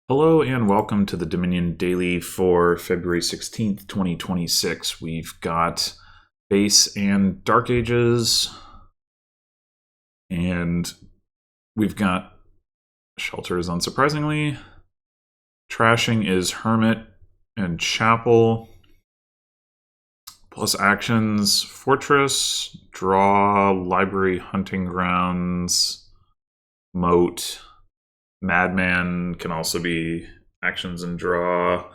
Hello and welcome to the Dominion Daily for February 16th, 2026. We've got Base and Dark Ages, and we've got Shelters, unsurprisingly. Trashing is Hermit and Chapel, plus actions, Fortress, Draw, Library, Hunting Grounds, Moat. Madman can also be actions and draw.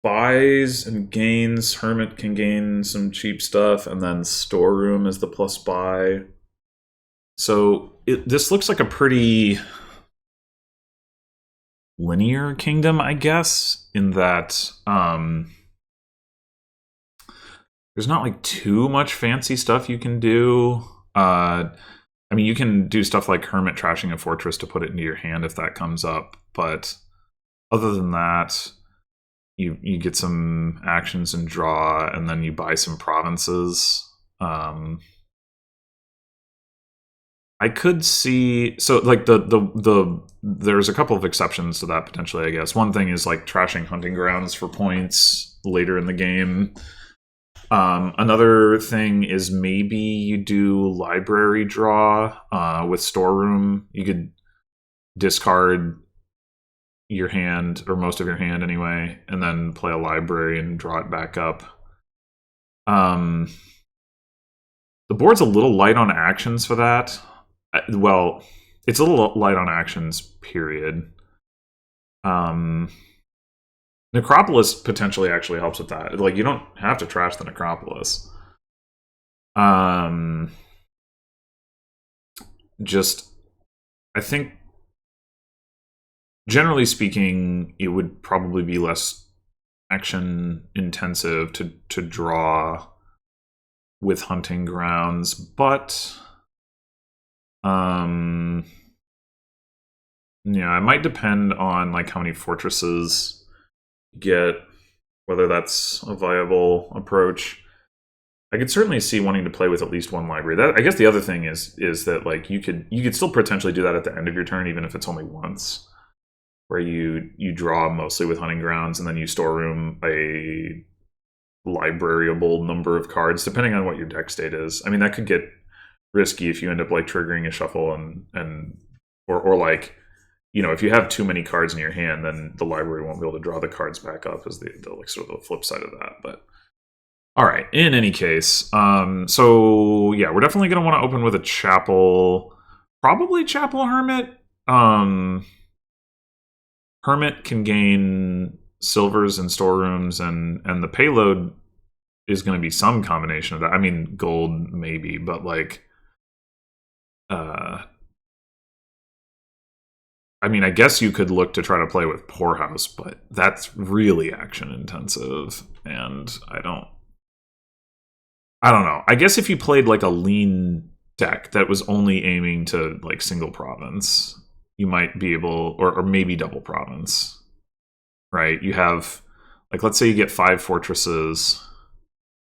Buys and gains. Hermit can gain some cheap stuff, and then Storeroom is the plus buy. So this looks like a pretty linear kingdom, I guess, in that there's not like too much fancy stuff you can do. I mean, you can do stuff like Hermit trashing a Fortress to put it into your hand if that comes up, but other than that, you get some actions and draw, and then you buy some provinces. I could see like there's a couple of exceptions to that potentially, I guess. One thing is like trashing Hunting Grounds for points later in the game. Another thing is maybe you do library draw with Storeroom. You could discard your hand, or most of your hand anyway, and then play a library and draw it back up. The board's a little light on actions for that. Well, it's a little light on actions, period. Necropolis potentially actually helps with that. Like, you don't have to trash the Necropolis. Just, I think, generally speaking, it would probably be less action intensive to draw with Hunting Grounds, but yeah, it might depend on like how many fortresses get, whether that's a viable approach. I could certainly see wanting to play with at least one library. That, I guess the other thing is that like you could still potentially do that at the end of your turn, even if it's only once, where you draw mostly with Hunting Grounds and then you Storeroom a libraryable number of cards, depending on what your deck state is. I mean, that could get risky if you end up like triggering a shuffle or like, you know, if you have too many cards in your hand, then the library won't be able to draw the cards back up, as the like sort of the flip side of that. But all right, in any case, so yeah, we're definitely going to want to open with a Chapel, probably Chapel Hermit. Hermit can gain silvers and storerooms, and the payload is going to be some combination of that. I mean, gold maybe, but like, I mean, I guess you could look to try to play with Poorhouse, but that's really action intensive, and I don't know. I guess if you played like a lean deck that was only aiming to like single province, you might be able, or maybe double province, right? You have, like, let's say you get 5 fortresses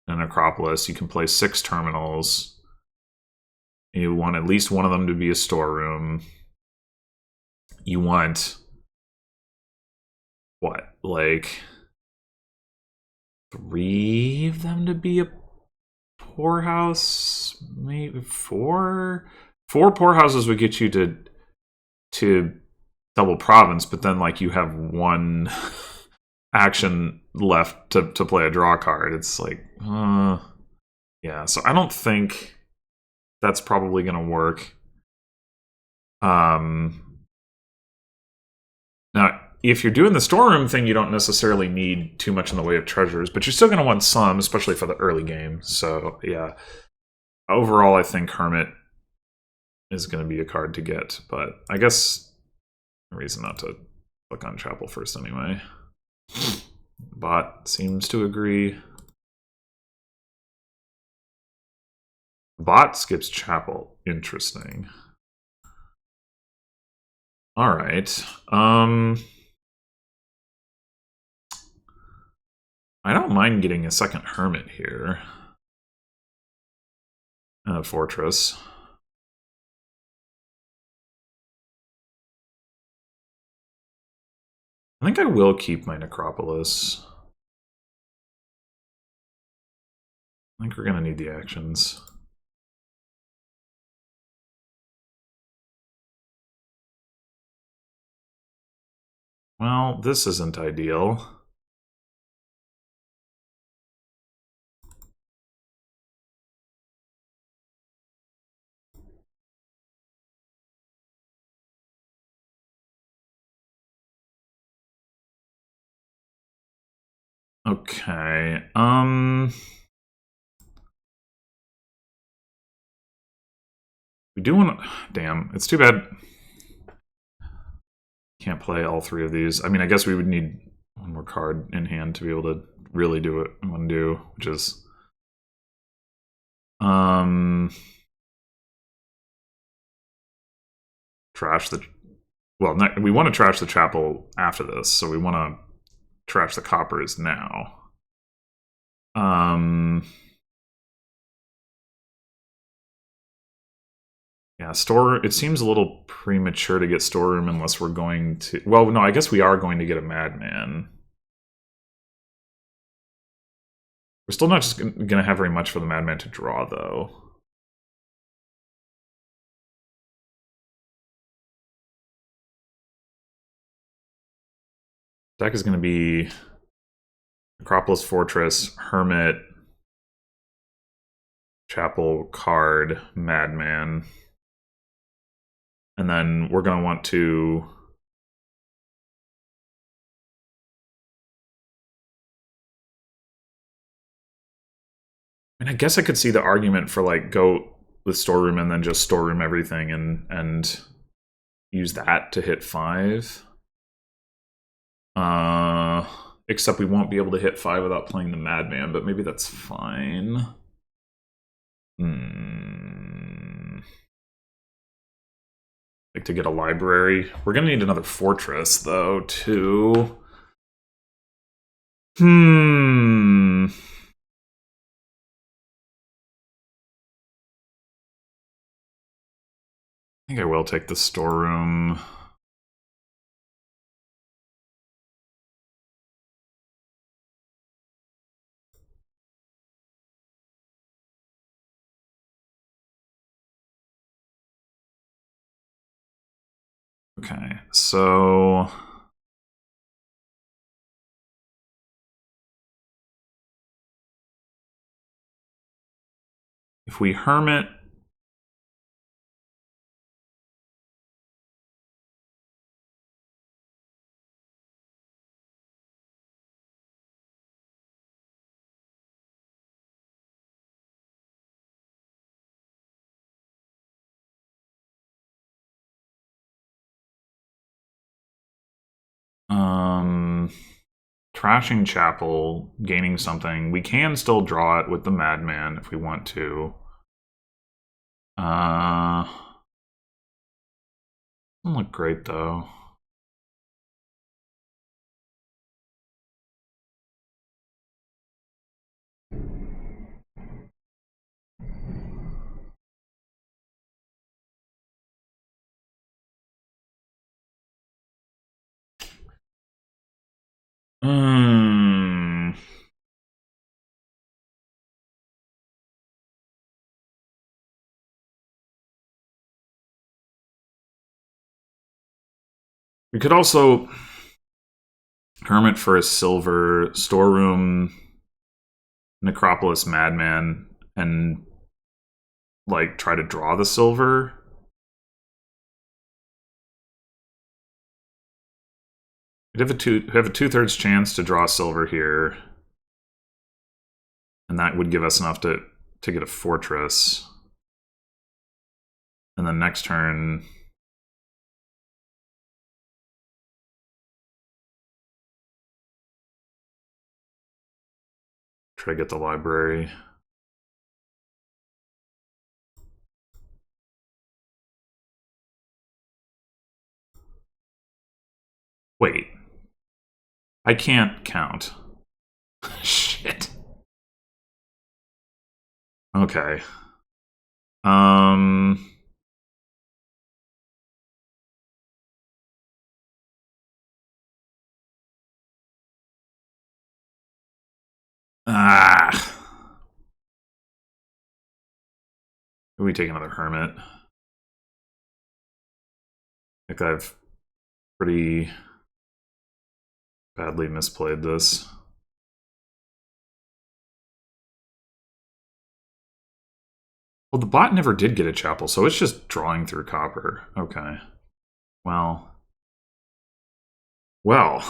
and an Acropolis, you can play 6 terminals. You want at least one of them to be a storeroom. You want what, like 3 of them to be a poorhouse? Maybe 4. 4 poorhouses would get you to double province, but then like you have 1 action left to play a draw card. It's like, yeah. So I don't think that's probably going to work. Now, if you're doing the storeroom thing, you don't necessarily need too much in the way of treasures, but you're still going to want some, especially for the early game. So, yeah. Overall, I think Hermit is going to be a card to get, but I guess a reason not to click on Chapel first anyway. Bot seems to agree. Bot skips Chapel. Interesting. All right. I don't mind getting a second Hermit here. And a Fortress. I think I will keep my Necropolis. I think we're going to need the actions. Well, this isn't ideal. Okay, we do want to... Damn, it's too bad. Can't play all three of these. I mean, I guess we would need one more card in hand to be able to really do what I want to do, which is... trash the... Well, we want to trash the chapel after this, so we want to trash the coppers now. Yeah, store... It seems a little premature to get storeroom unless we're going to... Well, no, I guess we are going to get a madman. We're still not just going to have very much for the madman to draw, though. Deck is going to be Necropolis Fortress, Hermit, Chapel, Card, Madman. And then we're going to want to... I mean, I guess I could see the argument for, like, go with storeroom and then just storeroom everything and use that to hit 5. Except we won't be able to hit 5 without playing the Madman, but maybe that's fine. Like, to get a library. We're gonna need another fortress, though, too. I think I will take the storeroom. Okay, so... if we Hermit... trashing Chapel, gaining something. We can still draw it with the Madman if we want to. Doesn't look great, though. We could also Hermit for a silver, storeroom, Necropolis, Madman, and like try to draw the silver. We'd have a 2/3 chance to draw silver here, and that would give us enough to get a fortress. And then next turn, try to get the library. Wait. I can't count. Shit. Okay. Ah. We take another hermit. I think I've pretty badly misplayed this. Well, the bot never did get a chapel, so it's just drawing through copper. Okay. Well. Well.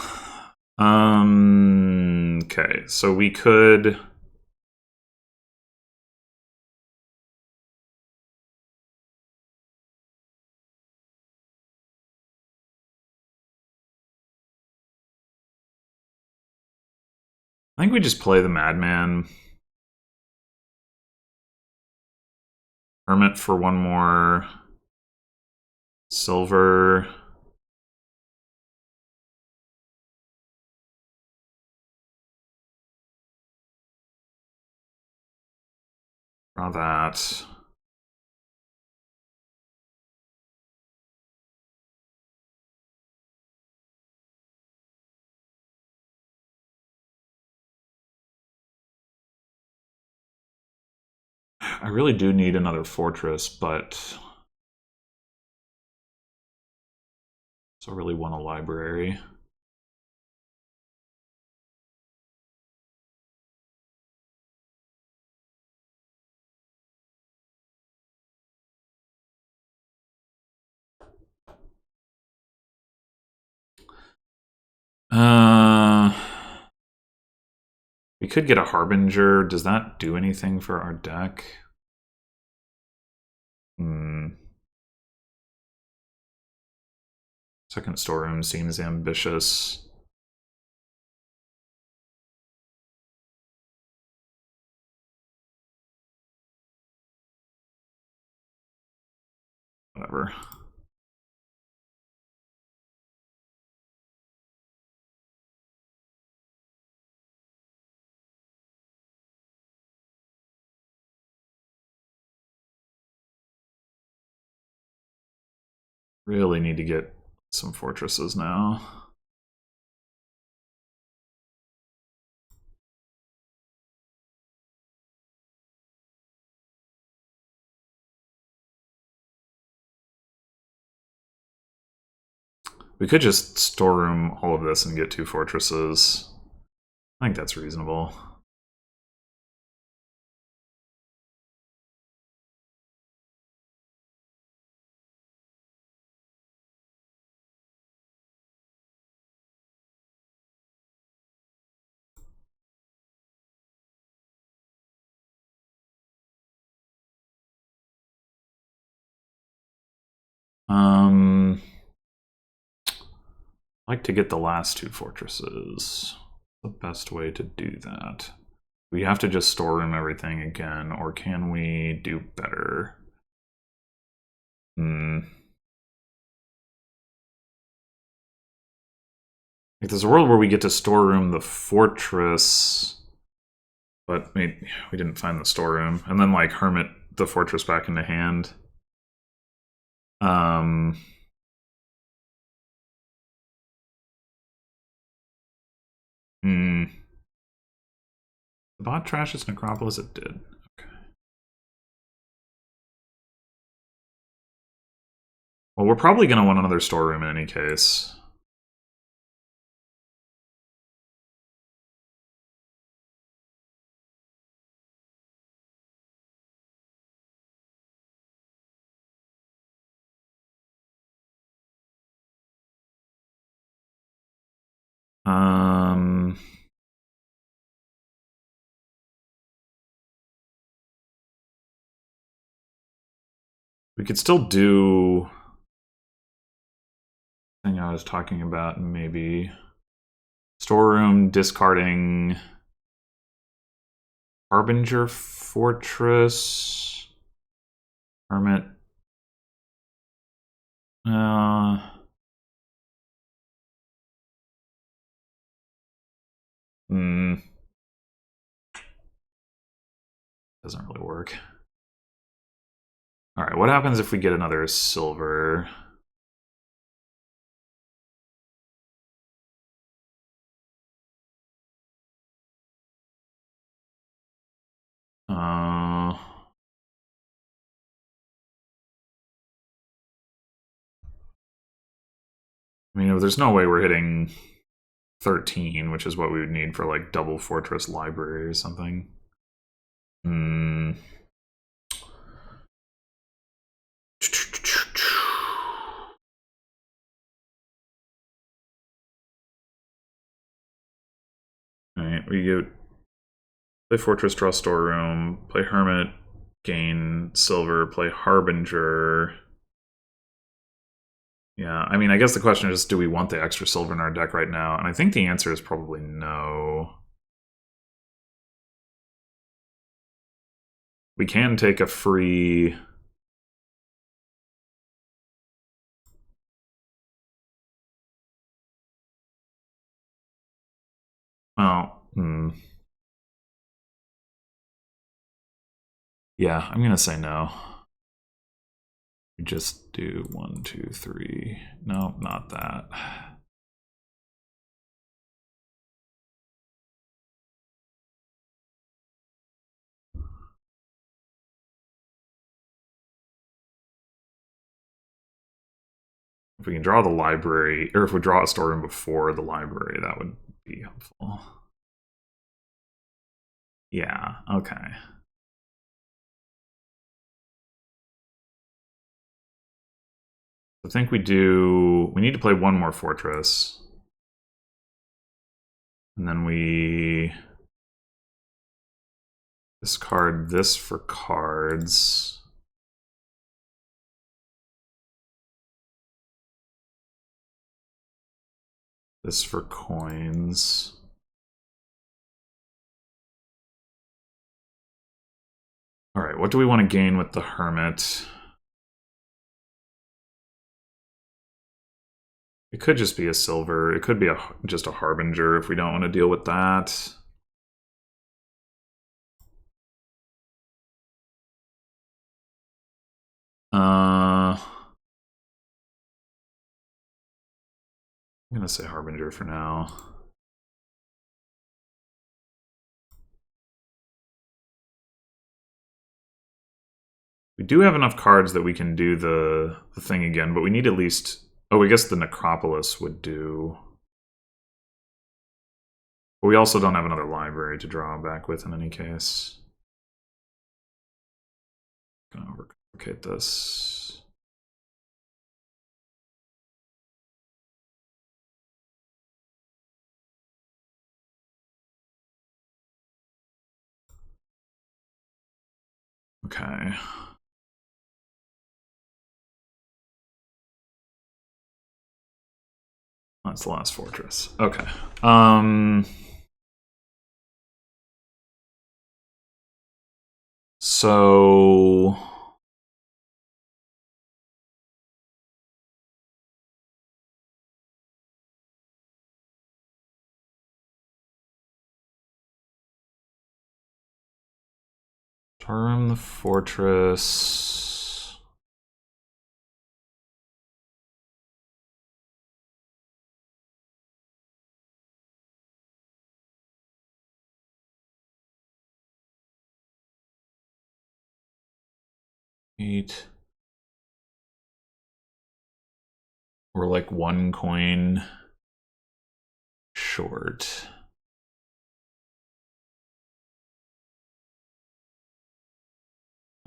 Okay, so we could... I think we just play the Madman. Hermit for one more. Silver. Draw that. I really do need another fortress, but I really want a library. We could get a Harbinger. Does that do anything for our deck? Second storeroom seems ambitious. Whatever. Really need to get some fortresses now. We could just storeroom all of this and get 2 fortresses. I think that's reasonable. I'd like to get the last 2 fortresses. The best way to do that. We have to just storeroom everything again, or can we do better? Like, there's a world where we get to storeroom the fortress, but we didn't find the storeroom, and then like hermit the fortress back into hand. The bot trashes Necropolis? It did. Okay. Well, we're probably going to want another storeroom in any case. We could still do the thing I was talking about, maybe storeroom, discarding Harbinger Fortress, Hermit. Doesn't really work. All right, what happens if we get another silver? I mean, there's no way we're hitting 13, which is what we would need for like double fortress library or something. Hmm. Alright, we get play fortress, draw storeroom, play hermit, gain silver, play harbinger. Yeah, I mean, I guess the question is, do we want the extra silver in our deck right now? And I think the answer is probably no. We can take a free... Well, yeah, I'm gonna say no. We just do 1, 2, 3. No, not that. If we can draw the library, or if we draw a storeroom before the library, that would be helpful. Yeah, okay. I think we need to play one more fortress. And then we discard this for cards. This for coins. All right, what do we want to gain with the hermit? It could just be a silver. It could be just a harbinger if we don't want to deal with that. I'm gonna say harbinger for now. We do have enough cards that we can do the thing again, but we need at least... Oh, I guess the Necropolis would do. But we also don't have another library to draw back with in any case. I'm gonna overcomplicate this. Okay. That's the last fortress. Okay. So storm the fortress. Eight. We're like one coin short.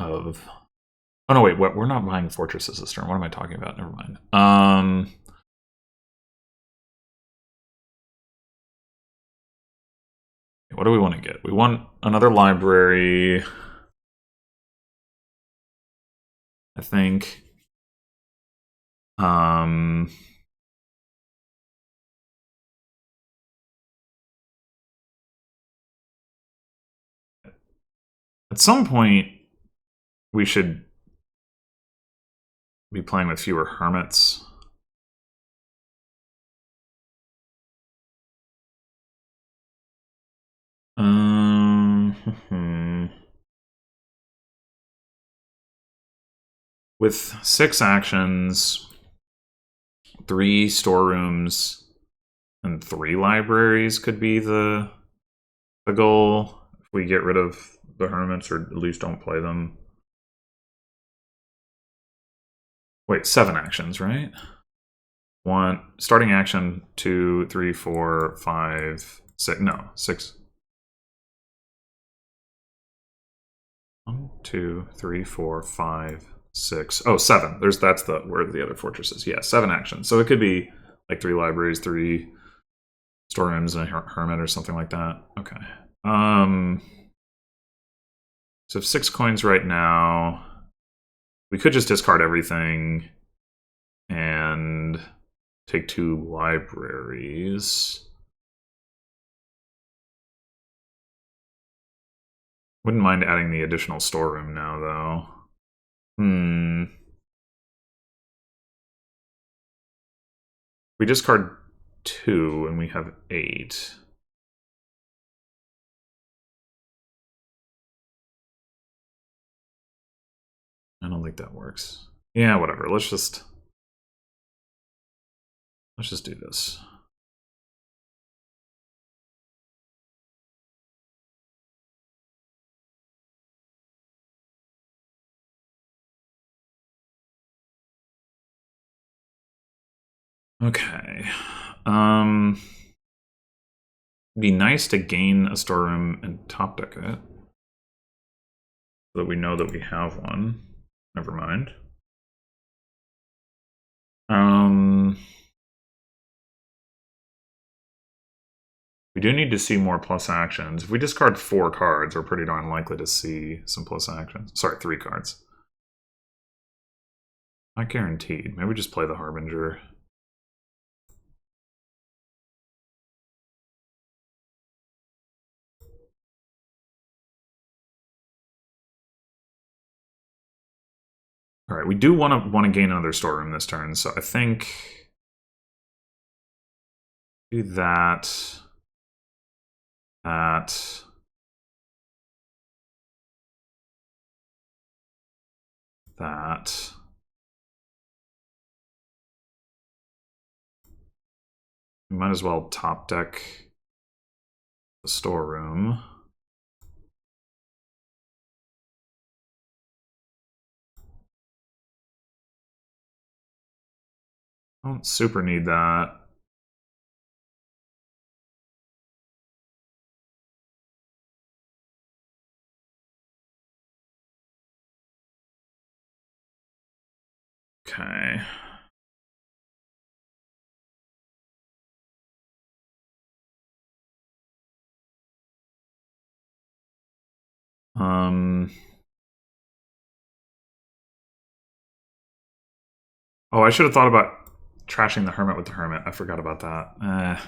Of... Oh no, wait, what? We're not buying fortresses this turn. What am I talking about? Never mind. What do we want to get? We want another library. I think. At some point, we should be playing with fewer hermits. With 6 actions, 3 storerooms, and 3 libraries could be the goal. If we get rid of the hermits, or at least don't play them. Wait, 7 actions, right? One starting action 2, 3, 4, 5, 6. No, 6. 1, 2, 3, 4, 5, 6. Oh, 7. That's the where the other fortress is. Yeah, 7 actions. So it could be like 3 libraries, 3 storerooms, and a hermit or something like that. Okay. So 6 coins right now. We could just discard everything and take 2 libraries. Wouldn't mind adding the additional storeroom now, though. We discard 2 and we have 8. I don't think that works. Yeah, whatever. Let's just do this. Okay. Be nice to gain a storeroom and top deck it. So that we know that we have one. Never mind. We do need to see more plus actions. If we discard 4 cards, we're pretty darn likely to see some plus actions. Sorry, 3 cards. Not guaranteed. Maybe just play the Harbinger. All right, we do want to gain another storeroom this turn, so I think do that. That. We might as well top deck the storeroom. I don't super need that. Okay. Oh, I should have thought about trashing the Hermit with the Hermit. I forgot about that.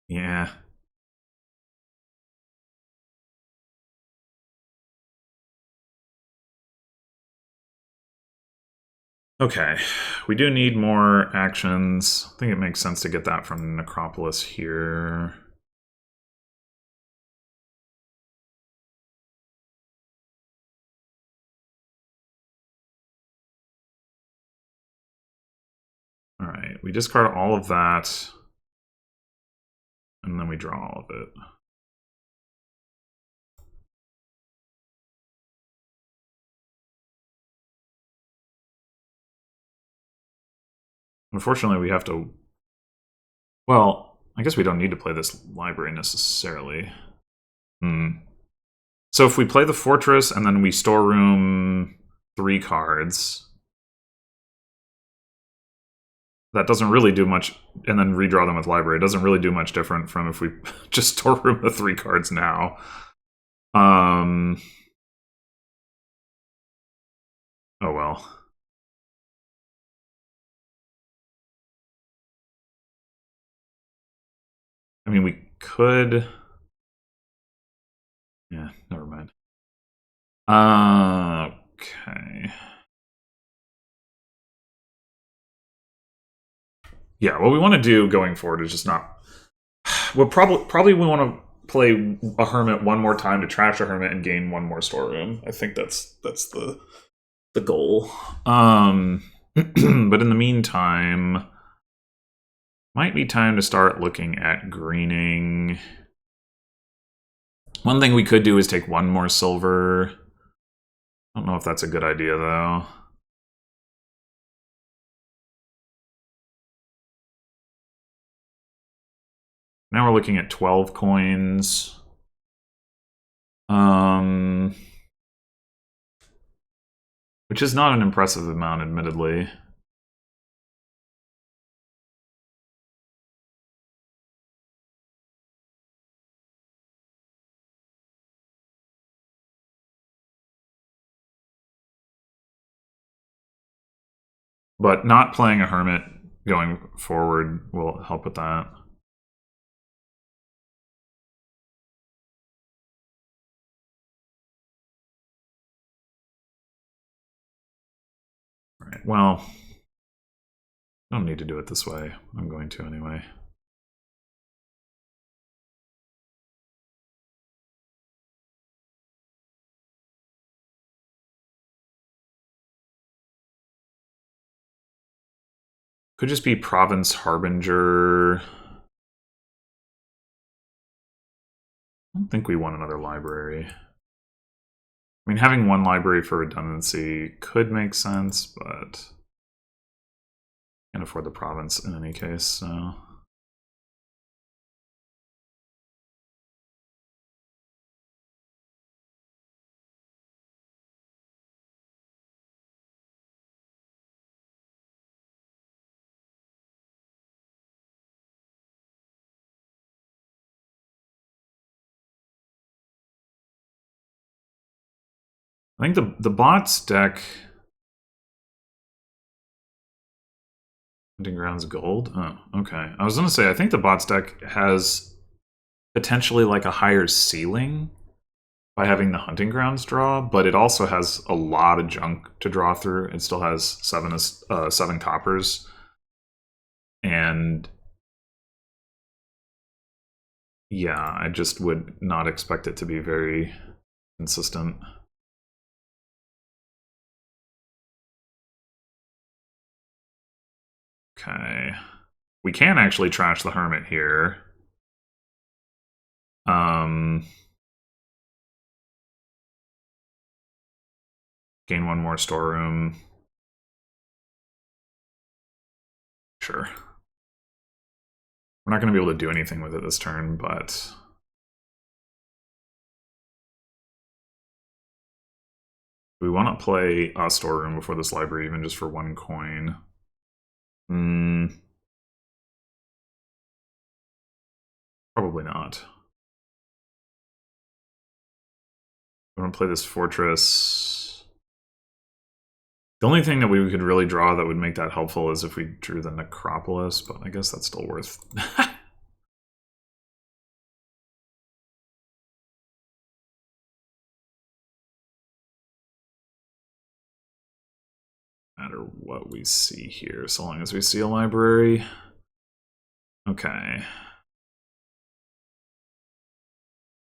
Yeah. Okay, we do need more actions. I think it makes sense to get that from Necropolis here. All right, we discard all of that, and then we draw all of it. Unfortunately, we have to... Well, I guess we don't need to play this library necessarily. So if we play the Fortress and then we storeroom 3 cards... That doesn't really do much, and then redraw them with library. It doesn't really do much different from if we just storeroom the 3 cards now. Oh well. I mean, we could... Yeah, never mind. Okay. Yeah, what we want to do going forward is just not... Well, probably we want to play a Hermit one more time to trash a Hermit and gain 1 more storeroom. I think that's the goal. But in the meantime, might be time to start looking at greening. One thing we could do is take 1 more silver I don't know if that's a good idea, though. Now we're looking at 12 coins. Which is not an impressive amount, admittedly. But not playing a hermit going forward will help with that. Right. Well, I don't need to do it this way. I'm going to anyway. Could just be Province Harbinger. I don't think we want another library. I mean, having one library for redundancy could make sense, but can't afford the province in any case, so. I think the bots deck. Hunting Grounds Gold? Oh, okay. I was gonna say, I think the bots deck has potentially like a higher ceiling by having the Hunting Grounds draw, but it also has a lot of junk to draw through. It still has seven coppers. And yeah, I just would not expect it to be very consistent. Okay. We can actually trash the Hermit here. Gain one more storeroom. Sure. We're not going to be able to do anything with it this turn, but we want to play a storeroom before this library, even just for one coin. Probably not. We want to play this fortress. The only thing that we could really draw that would make that helpful is if we drew the Necropolis, but I guess that's still worth. Matter what we see here, so long as we see a library. Okay.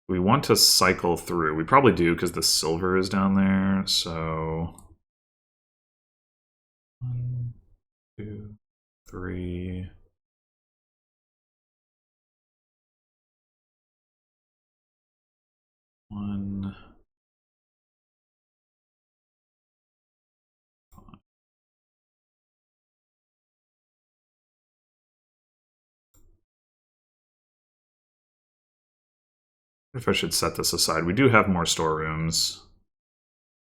We want to cycle through. We probably do because the silver is down there, so 1, 2, 3. One. If I should set this aside, we do have more storerooms.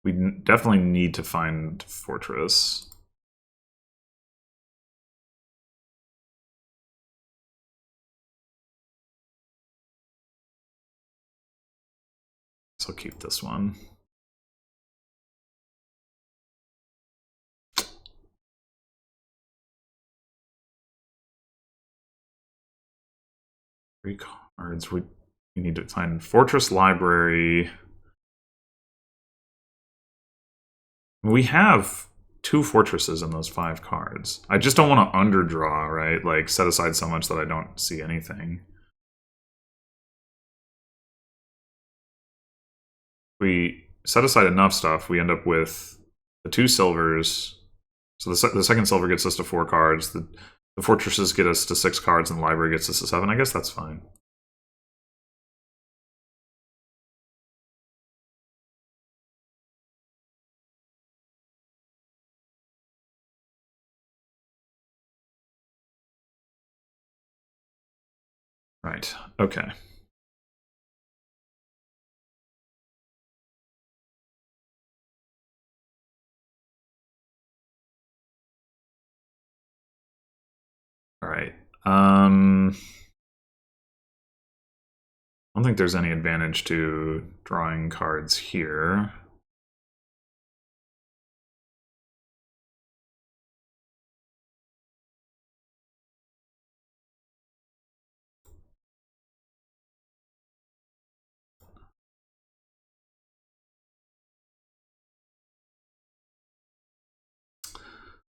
We definitely need to find fortress. So I'll keep this one. Three cards. We need to find Fortress Library. We have 2 fortresses in those 5 cards. I just don't want to underdraw, right? Like, set aside so much that I don't see anything. We set aside enough stuff, we end up with the 2 silvers. So the second silver gets us to 4 cards. The fortresses get us to 6 cards, and the library gets us to 7. I guess that's fine. Right. Okay. All right. I don't think there's any advantage to drawing cards here.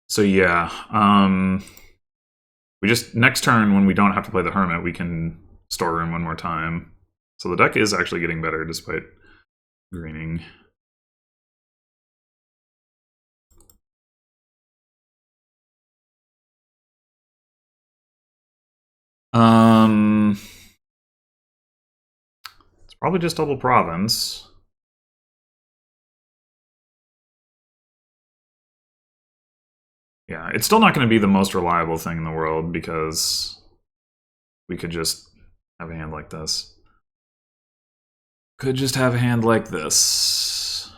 So yeah, we just next turn when we don't have to play the Hermit, we can Storeroom one more time. So the deck is actually getting better despite greening. It's probably just double Province. Yeah, it's still not going to be the most reliable thing in the world because we could just have a hand like this. Could just have a hand like this.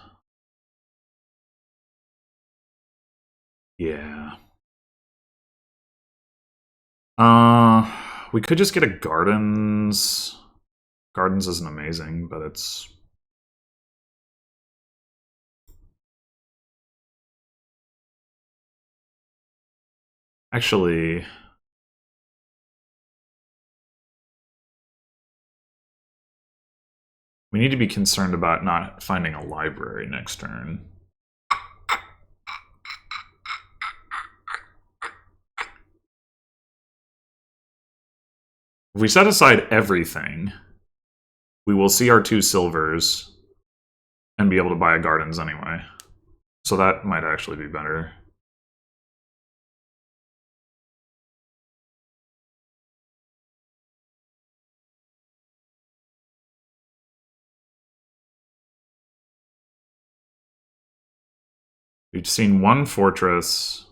Yeah. We could just get a Gardens. Gardens isn't amazing, but it's... Actually... We need to be concerned about not finding a library next turn. If we set aside everything, we will see our 2 silvers and be able to buy a Gardens anyway. So that might actually be better. We've seen 1 fortress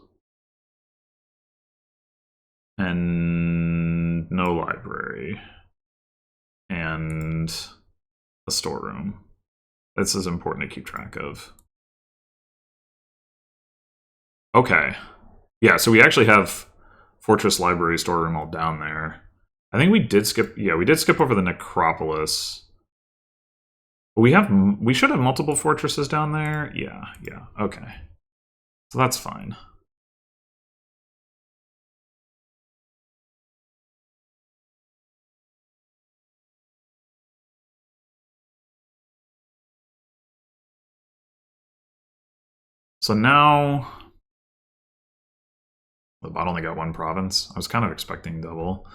and no library and a storeroom. This is important to keep track of. Okay. Yeah, so we actually have fortress, library, storeroom all down there. I think we did skip... Yeah, we did skip over the necropolis. We should have multiple fortresses down there. Yeah, okay. So that's fine. So now... The bot only got 1 province. I was kind of expecting double.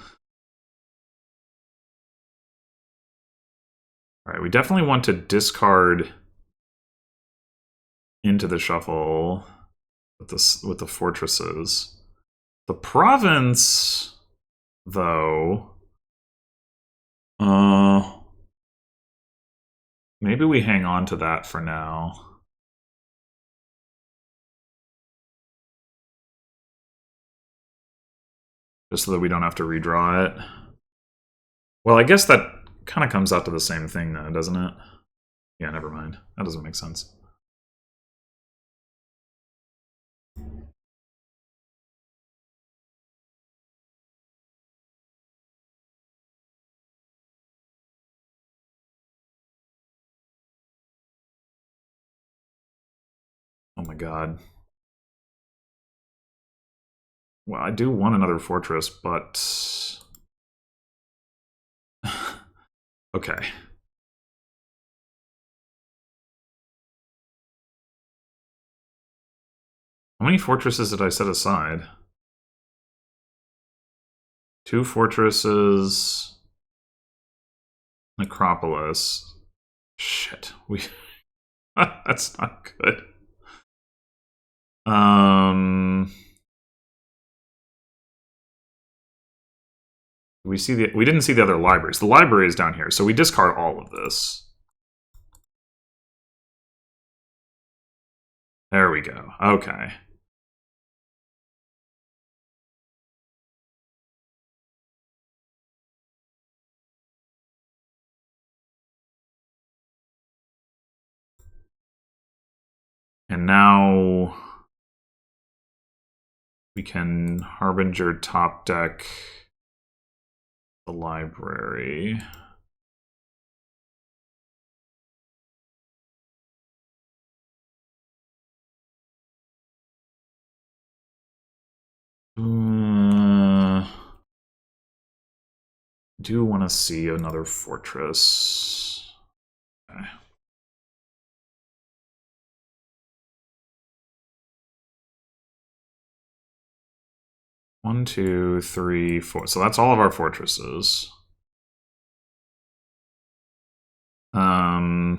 Alright, we definitely want to discard into the shuffle with the fortresses. The province, though... maybe we hang on to that for now. Just so that we don't have to redraw it. Well, I guess that kind of comes out to the same thing, though, doesn't it? Yeah, never mind. That doesn't make sense. Oh my god. Well, I do want another fortress, but... okay. How many fortresses did I set aside? 2 fortresses... Necropolis. Shit. That's not good. We didn't see the other libraries. The library is down here, so we discard all of this. There we go. Okay. And now we can Harbinger top deck the library. Do want to see another fortress. Okay. 1, 2, 3, 4. So that's all of our fortresses. We're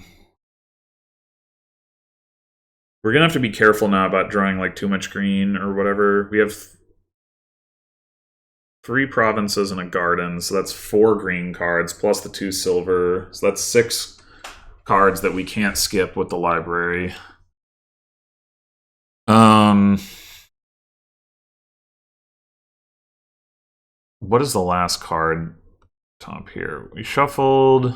gonna have to be careful now about drawing like too much green or whatever. We have 3 provinces and a garden, so that's 4 green cards plus the 2 silver. So that's 6 cards that we can't skip with the library. What is the last card top here? We shuffled.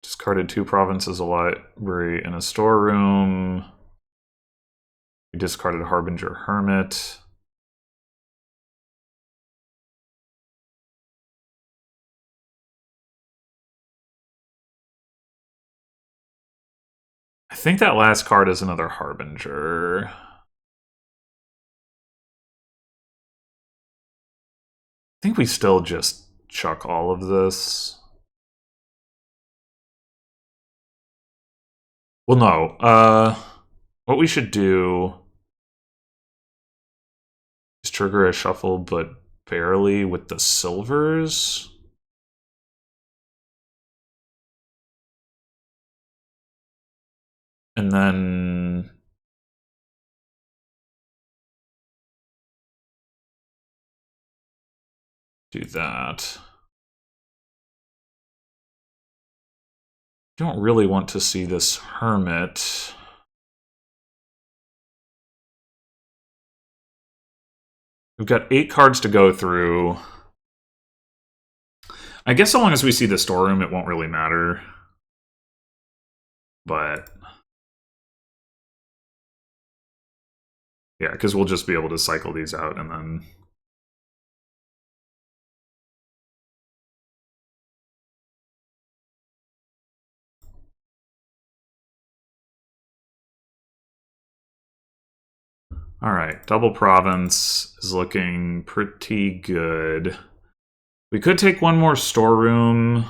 Discarded 2 provinces, a library, and a storeroom. We discarded Harbinger Hermit. I think that last card is another Harbinger. I think we still just chuck all of this. Well, no. What we should do is trigger a shuffle, but barely with the silvers. And then do that. Don't really want to see this Hermit. We've got 8 cards to go through. I guess so long as we see the storeroom, it won't really matter. But yeah, because we'll just be able to cycle these out and then... Alright, double province is looking pretty good. We could take 1 more storeroom.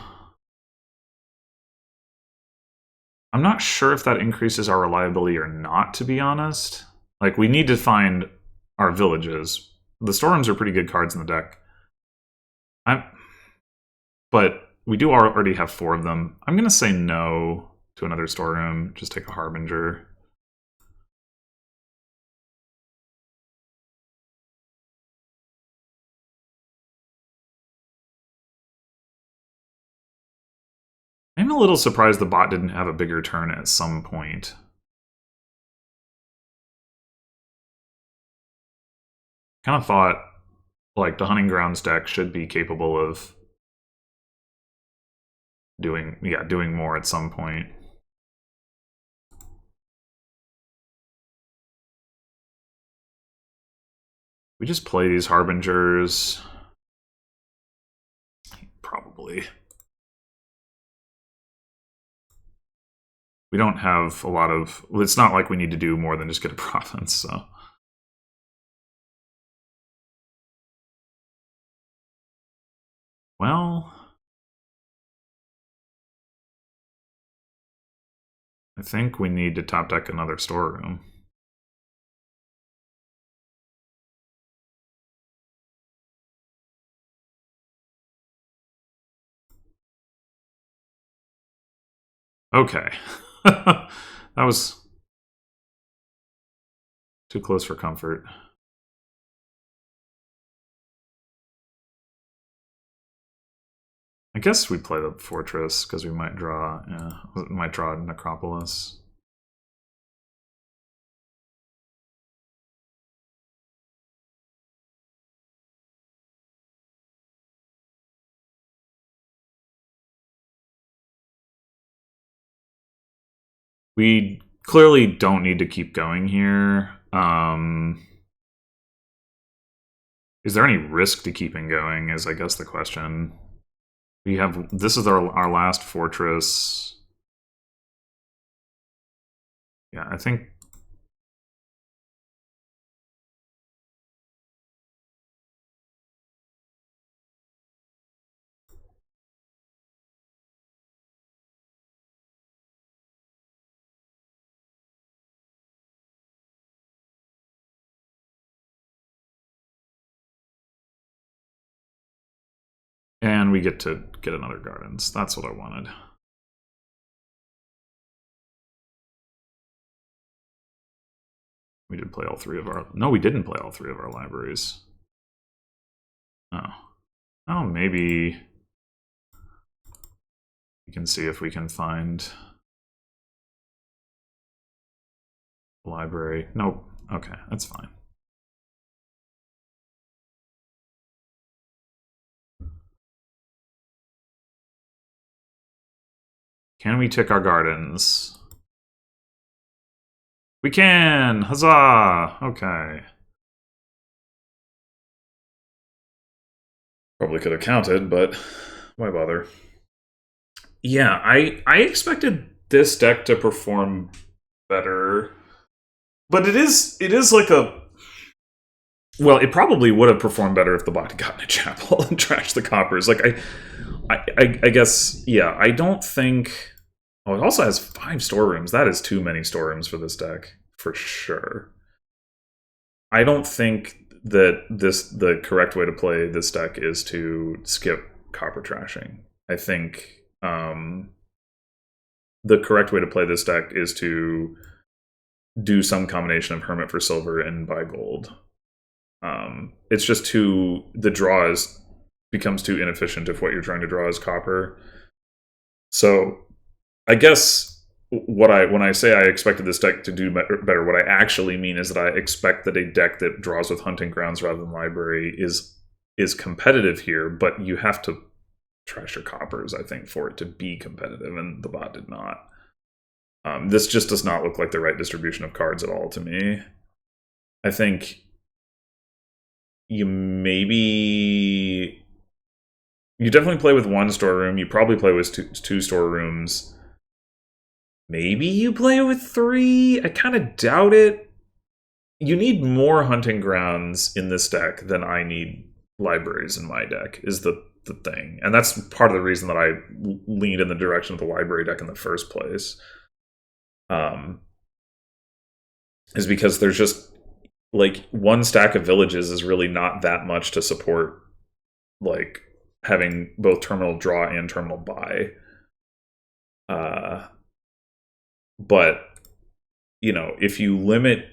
I'm not sure if that increases our reliability or not, to be honest. Like, we need to find our villages. The storerooms are pretty good cards in the deck. But we do already have 4 of them. I'm going to say no to another storeroom. Just take a Harbinger. I'm a little surprised the bot didn't have a bigger turn at some point. Kind of thought, like, the Hunting Grounds deck should be capable of doing more at some point. We just play these Harbingers. Probably. We don't have a lot of... It's not like we need to do more than just get a province, so... Well... I think we need to top deck another storeroom. Okay. That was too close for comfort. I guess we play the fortress because we might draw Necropolis. We clearly don't need to keep going here. Is there any risk to keeping going is, I guess, the question. We have, this is our last fortress. Yeah, I think. And we get to get another gardens. That's what I wanted. We did play all three of our... No, we didn't play all three of our libraries. Oh. Oh, maybe... We can see if we can find... a library. Nope. Okay, that's fine. Can we tick our gardens? We can! Huzzah! Okay. Probably could have counted, but why bother? Yeah, I expected this deck to perform better. But it is like a... Well, it probably would have performed better if the bot had gotten a chapel and trashed the coppers. Like, I guess, yeah, I don't think... Oh, it also has 5 storerooms. That is too many storerooms for this deck, for sure. I don't think that the correct way to play this deck is to skip copper trashing. I think the correct way to play this deck is to do some combination of Hermit for silver and buy gold. It's just too... The draw becomes too inefficient if what you're trying to draw is copper. So I guess when I say I expected this deck to do better, what I actually mean is that I expect that a deck that draws with hunting grounds rather than library is competitive here, but you have to trash your coppers, I think, for it to be competitive, and the bot did not. This just does not look like the right distribution of cards at all to me. I think you definitely play with 1 storeroom. You probably play with two storerooms. Maybe you play with 3. I kind of doubt it. You need more hunting grounds in this deck than I need libraries in my deck, is the thing. And that's part of the reason that I leaned in the direction of the library deck in the first place. Is because there's just, like, 1 stack of villages is really not that much to support, like, having both terminal draw and terminal buy. But, you know, if you limit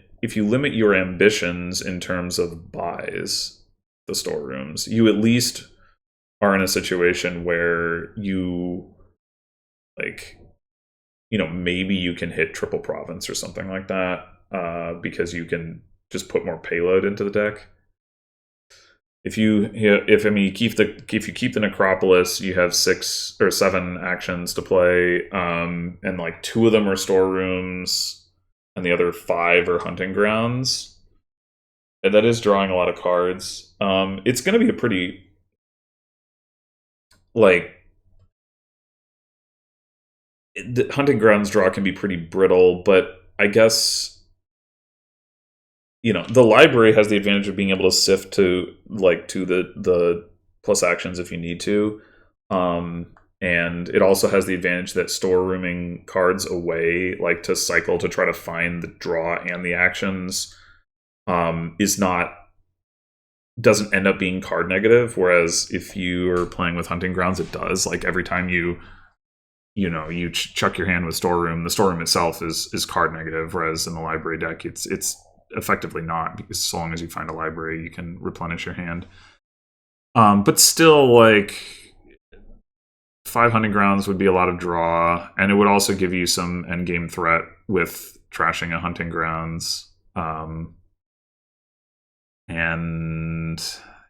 your ambitions in terms of buys, the storerooms, you at least are in a situation where you, like, you know, maybe you can hit triple province or something like that, because you can just put more payload into the deck. If you keep the necropolis, you have 6 or 7 actions to play, and like 2 of them are storerooms, and the other 5 are hunting grounds. And that is drawing a lot of cards. It's going to be a pretty, like, the hunting grounds draw can be pretty brittle, but I guess, you know, the library has the advantage of being able to sift to the plus actions if you need to. And it also has the advantage that storerooming cards away, like to cycle to try to find the draw and the actions, doesn't end up being card negative. Whereas if you are playing with hunting grounds, it does. Like, every time you chuck your hand with storeroom, the storeroom itself is card negative. Whereas in the library deck, it's effectively not, because so long as you find a library, you can replenish your hand. But still, like, 5 hunting grounds would be a lot of draw, and it would also give you some endgame threat with trashing a hunting grounds. And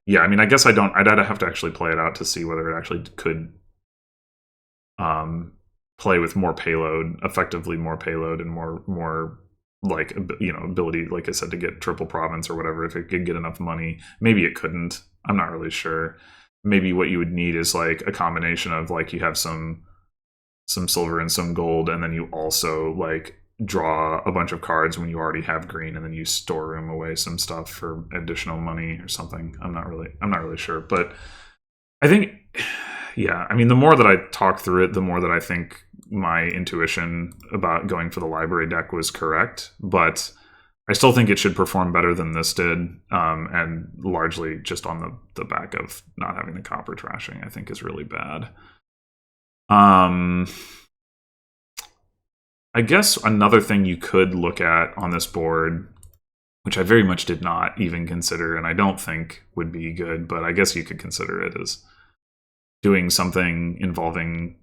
yeah, I mean, I guess I'd have to actually play it out to see whether it actually could play with more payload, effectively more payload, and more like, you know, ability, like I said, to get triple province or whatever. If it could get enough money, maybe it couldn't. I'm not really sure. Maybe what you would need is like a combination of like you have some silver and some gold, and then you also like draw a bunch of cards when you already have green, and then you store room away some stuff for additional money or something. I'm not really sure, but I think, yeah, I mean, the more that I talk through it, the more that I think my intuition about going for the library deck was correct, but I still think it should perform better than this did, and largely just on the back of not having the copper trashing, I think is really bad. I guess another thing you could look at on this board, which I very much did not even consider, and I don't think would be good, but I guess you could consider it, is doing something involving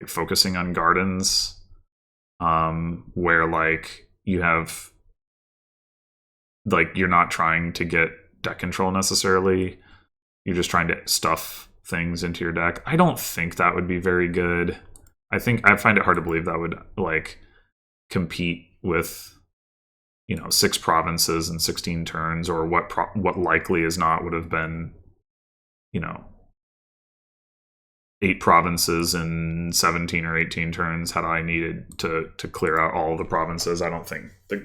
focusing on gardens, where like you have, like, you're not trying to get deck control necessarily. You're just trying to stuff things into your deck. I don't think that would be very good. I find it hard to believe that would like compete with, you know, 6 provinces and 16 turns, or what likely is not would have been, you know, 8 provinces in 17 or 18 turns had I needed to clear out all of the provinces. I don't think a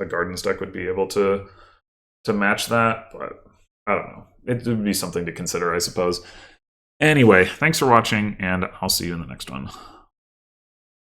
gardens deck would be able to match that, but I don't know. It would be something to consider, I suppose. Anyway, thanks for watching, and I'll see you in the next one.